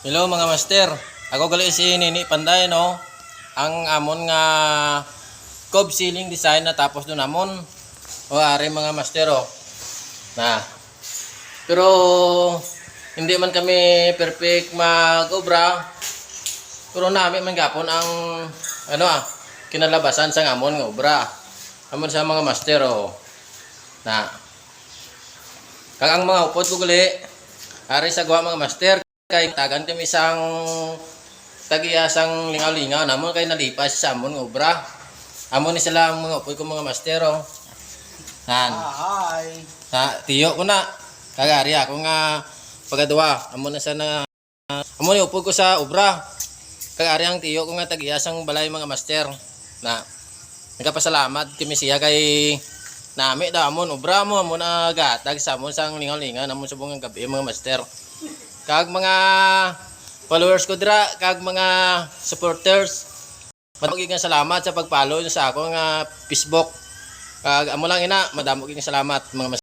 Hello mga master. Ako gali si Nini Panday no. Ang amon nga cob ceiling design na tapos doon amon. O ari mga master oh. Na. Pero hindi man kami perfect mag-obra. Pero nami man gapon ang kinalabasan sa amon nga obra. Amon sa mga master oh. Na. Kag ang mga upod ko gali ari sa gawa mga master kay tagan kami isang tagiyasang lingaw-lingaw namon kay nalipas sa amon nga obra. Amon ni sila ang mga upoy ko mga mastero. Han. Hi. Sa tiyo ko na kagari ako nga pagaduwa amon na sana amon ni upoy ko sa obra. Kagari ang tiyo ko nga tagiyasang balay mga master. Na nagapasalamat kami siya kay nami da amon obra mo amon gatag sa amon sang lingaw-lingaw namon subong nga gabi mga master. Kag mga followers ko dira, kag mga supporters, madamo gyud salamat sa pag-follow sa ako nga Facebook. Kag amo lang ina, madamo gyud salamat mga